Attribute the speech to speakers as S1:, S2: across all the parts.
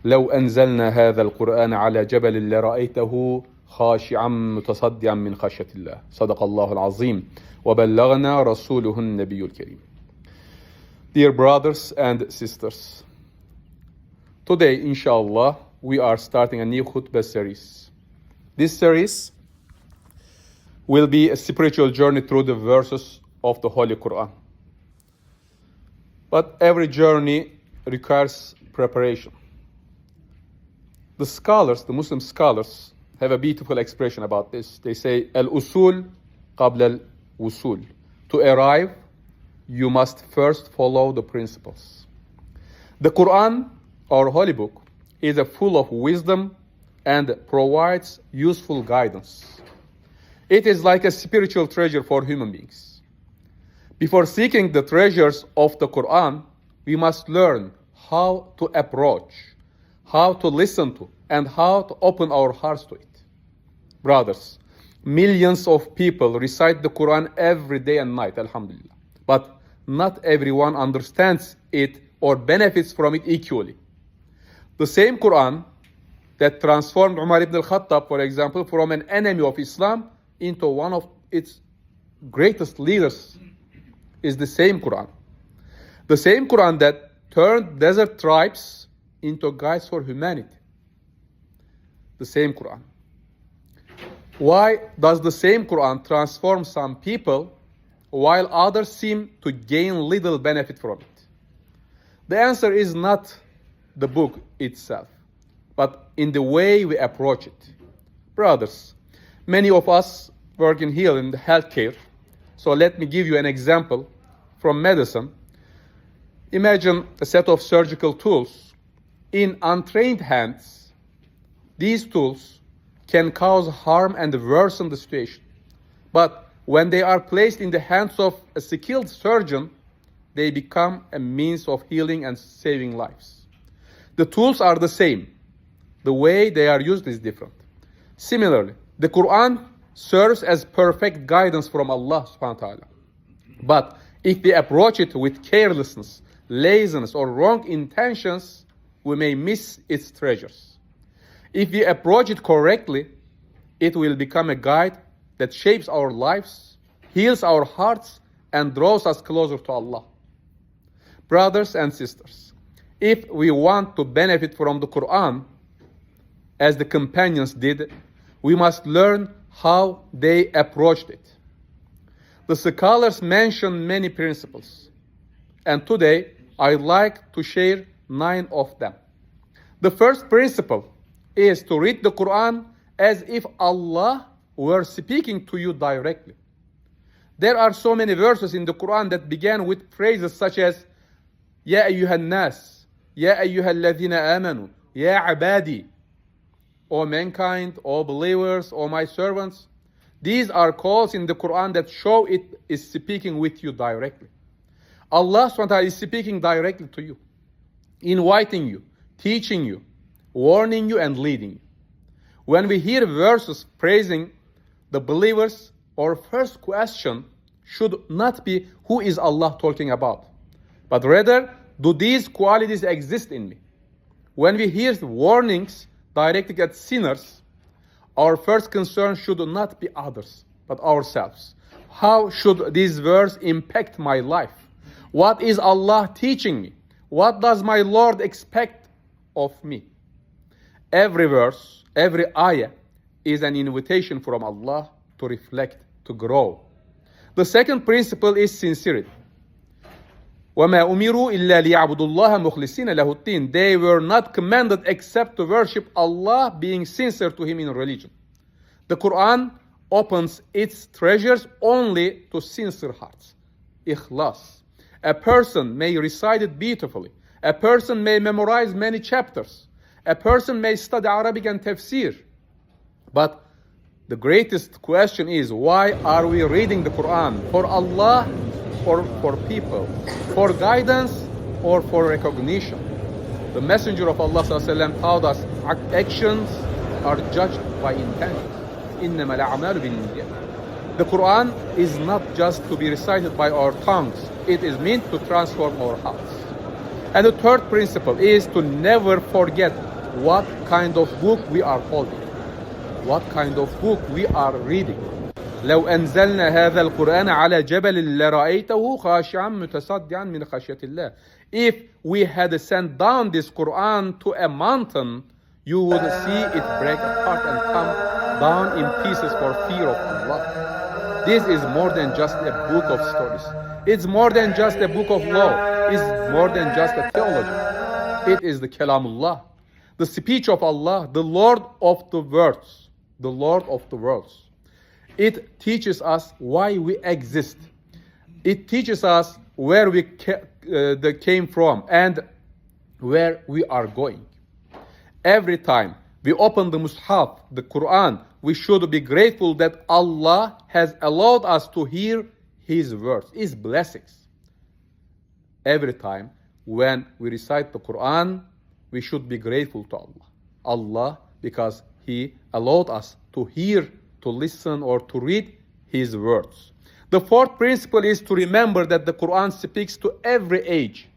S1: لو أنزلنا هذا القرآن على جبل لرأيته خاشعا متصدعا من خشية الله صدق الله العظيم وبلغنا رسوله النبي الكريم. Dear brothers and sisters, today inshallah we are starting a new khutbah series. This series will be a spiritual journey through the verses of the Holy Quran. But every journey requires preparation. The scholars, the Muslim scholars, have a beautiful expression about this. They say, Al-usul qabla al-wusul. To arrive, you must first follow the principles. The Quran, our holy book, is full of wisdom and provides useful guidance. It is like a spiritual treasure for human beings. Before seeking the treasures of the Quran, we must learn how to approach, how to listen to, and how to open our hearts to it. Brothers, millions of people recite the Quran every day and night, alhamdulillah. But not everyone understands it or benefits from it equally. The same Quran that transformed Umar ibn al-Khattab, for example, from an enemy of Islam into one of its greatest leaders is the same Quran. The same Quran that turned desert tribes into guides for humanity. The same Quran. Why does the same Quran transform some people while others seem to gain little benefit from it? The answer is not the book itself, but in the way we approach it. Brothers, many of us work in here in the healthcare, so let me give you an example from medicine. Imagine a set of surgical tools. In untrained hands, these tools can cause harm and worsen the situation. But when they are placed in the hands of a skilled surgeon, they become a means of healing and saving lives. The tools are the same. The way they are used is different. Similarly, the Quran serves as perfect guidance from Allah subhanahu wa ta'ala. But if we approach it with carelessness, laziness, or wrong intentions, we may miss its treasures. If we approach it correctly, it will become a guide that shapes our lives, heals our hearts, and draws us closer to Allah. Brothers and sisters, if we want to benefit from the Quran, as the companions did, we must learn how they approached it. The scholars mention many principles, and today I'd like to share 9 of them. The first principle is to read the Quran as if Allah were speaking to you directly. There are so many verses in the Quran that began with phrases such as Ya ayyuhan nas, Ya ayyuhal ladhina amanu, Ya abadi, O mankind, O believers, O my servants. These are calls in the Quran that show it is speaking with you directly. Allah subhanahu wa ta'ala is speaking directly to you, inviting you, teaching you, warning you, and leading you. When we hear verses praising the believers, our first question should not be who is Allah talking about, but rather, do these qualities exist in me? When we hear warnings directed at sinners, our first concern should not be others, but ourselves. How should this verse impact my life? What is Allah teaching me? What does my Lord expect of me? Every verse, every ayah is an invitation from Allah to reflect, to grow. The second principle is sincerity. وَمَا أُمِرُوا إِلَّا لِيَعْبُدُوا اللَّهَ مُخْلِصِينَ لَهُ الدِّينَ. They were not commanded except to worship Allah, being sincere to Him in religion. The Quran opens its treasures only to sincere hearts. Ikhlas. A person may recite it beautifully. A person may memorize many chapters. A person may study Arabic and Tafsir. But the greatest question is, why are we reading the Quran? For Allah or for people? For guidance or for recognition? The Messenger of Allah ﷺ taught us actions are judged by intentions. إِنَّمَا الْأَعْمَالُ بِالنِّيَّاتِ. The Quran is not just to be recited by our tongues. It is meant to transform our hearts. And the third principle is to never forget what kind of book we are holding, what kind of book we are reading. لو أنزلنا هذا القرآن على جبل لرأيته خاشعا متصدعا من خشية الله. If we had sent down this Quran to a mountain, you would see it break apart and come down in pieces for fear of Allah. This is more than just a book of stories. It's more than just a book of law. It's more than just a theology. It is the Kalamullah, the speech of Allah, the Lord of the worlds, the Lord of the worlds. It teaches us why we exist. It teaches us where we came from and where we are going. Every time we open the Mus'haf, the Quran, we should be grateful that Allah has allowed us to hear His words, His blessings. Every time when we recite the Quran, we should be grateful to Allah. Allah, because He allowed us to hear, to listen, or to read His words. The fourth principle is to remember that the Quran speaks to every age.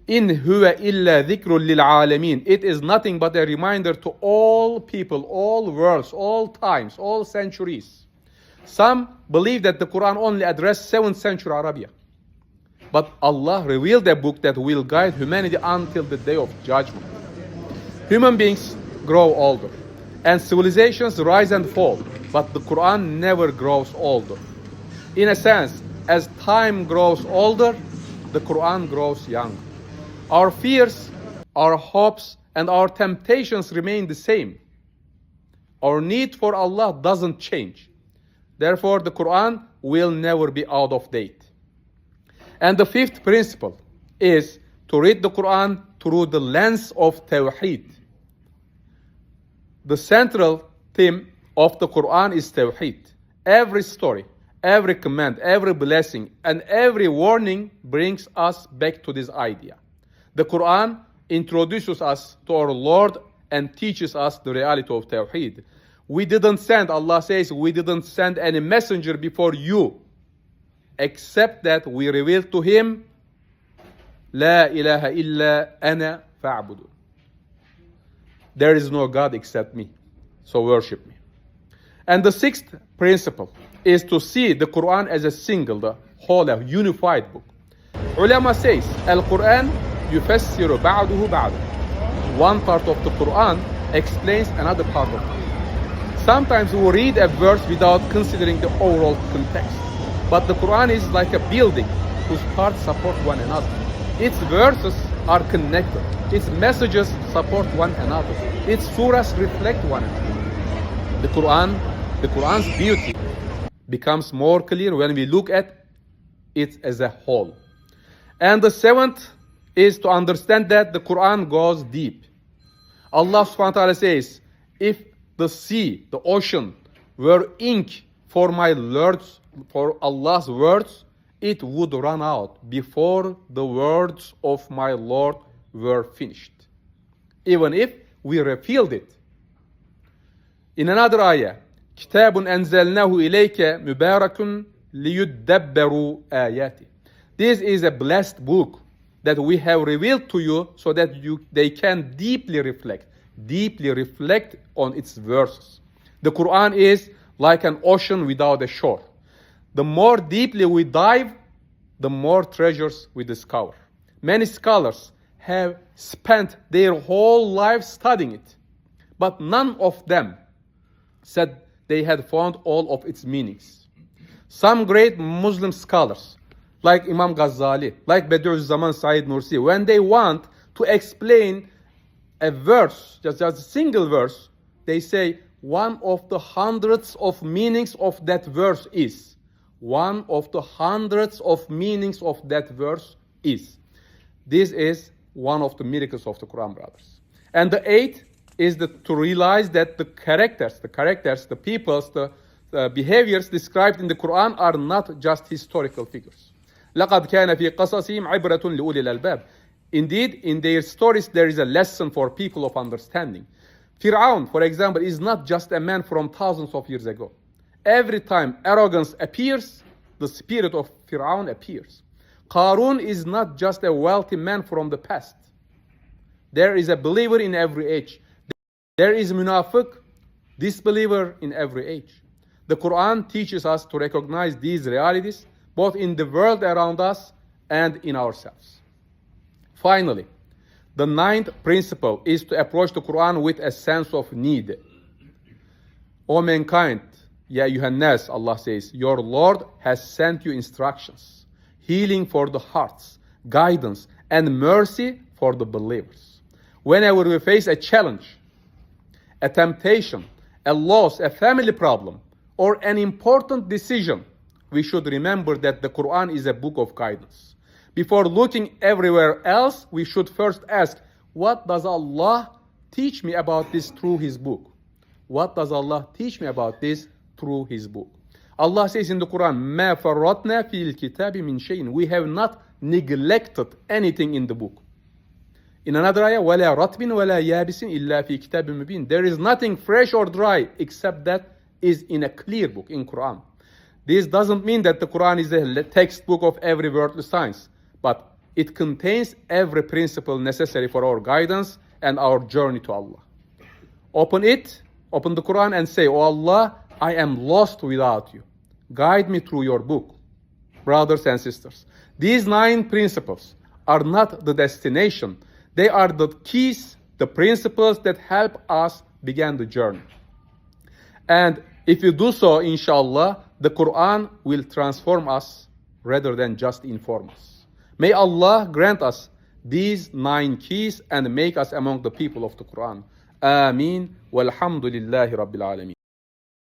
S1: In huwa illa dhikrun lil alamin. It is nothing but a reminder to all people, all worlds, all times, all centuries. Some believe that the Quran only addressed 7th century Arabia. But Allah revealed a book that will guide humanity until the day of judgment. Human beings grow older, and civilizations rise and fall, but the Quran never grows older. In a sense, as time grows older, the Quran grows younger. Our fears, our hopes, and our temptations remain the same. Our need for Allah doesn't change. Therefore, the Quran will never be out of date. And the fifth principle is to read the Quran through the lens of Tawhid. The central theme of the Quran is Tawhid. Every story, every command, every blessing, and every warning brings us back to this idea. The Quran introduces us to our Lord and teaches us the reality of Tawhid. Allah says, we didn't send any messenger before you, except that we revealed to him, La ilaha illa ana fa'budu. There is no God except me, so worship me. And the sixth principle is to see the Quran as a single, the whole, a unified book. Ulama says, Al-Quran yufassiru ba'duhu ba'da. One part of the Quran explains another part of it. Sometimes we read a verse without considering the overall context. But the Quran is like a building whose parts support one another. Its verses are connected. Its messages support one another. Its surahs reflect one another. The Quran's beauty becomes more clear when we look at it as a whole. And the seventh is to understand that the Quran goes deep. Allah subhanahu wa ta'ala says, if the sea, the ocean, were ink for my words, for Allah's words, it would run out before the words of my Lord were finished, even if we refilled it. In another ayah, كتاب أنزلناه إليك مبارك ليدبروا آياته. This is a blessed book that we have revealed to you so that they can deeply reflect on its verses. The Quran is like an ocean without a shore. The more deeply we dive, the more treasures we discover. Many scholars have spent their whole life studying it, but none of them said they had found all of its meanings. Some great Muslim scholars, like Imam Ghazali, like Bediüzzaman Said Nursi, when they want to explain a verse, just a single verse, they say one of the hundreds of meanings of that verse is. One of the hundreds of meanings of that verse is. This is one of the miracles of the Quran, brothers. And the eighth is to realize that the characters, the peoples, the behaviors described in the Quran are not just historical figures. لَقَدْ كَانَ فِي قَصَصِهِمْ عِبْرَةٌ لِأُولِي الْأَلْبَابِ. Indeed, in their stories, there is a lesson for people of understanding. Fir'aun, for example, is not just a man from thousands of years ago. Every time arrogance appears, the spirit of Fir'aun appears. Qarun is not just a wealthy man from the past. There is a believer in every age. There is munafiq, disbeliever in every age. The Quran teaches us to recognize these realities both in the world around us and in ourselves. Finally, the ninth principle is to approach the Quran with a sense of need. O mankind, Ya Yuhannas, Allah says, your Lord has sent you instructions, healing for the hearts, guidance, and mercy for the believers. Whenever we face a challenge, a temptation, a loss, a family problem, or an important decision, we should remember that the Quran is a book of guidance. Before looking everywhere else, we should first ask, what does Allah teach me about this through His book? What does Allah teach me about this through His book? Allah says in the Quran, مَا فَرَّطْنَا فِي الْكِتَابِ مِنْ شَيْءٍ. We have not neglected anything in the book. In another ayah, وَلَا رَطْبٍ وَلَا يَابِسٍ إِلَّا فِي كِتَابٍ مُبِينٍ. There is nothing fresh or dry except that is in a clear book, in Quran. This doesn't mean that the Quran is a textbook of every worldly science, but it contains every principle necessary for our guidance and our journey to Allah. Open the Quran and say, Oh Allah, I am lost without you. Guide me through your book. Brothers and sisters, these 9 principles are not the destination. They are the keys, the principles that help us begin the journey. And if you do so, inshallah, the Quran will transform us rather than just inform us. May Allah grant us these 9 keys and make us among the people of the Quran. Ameen. Walhamdulillahi Rabbil Alameen.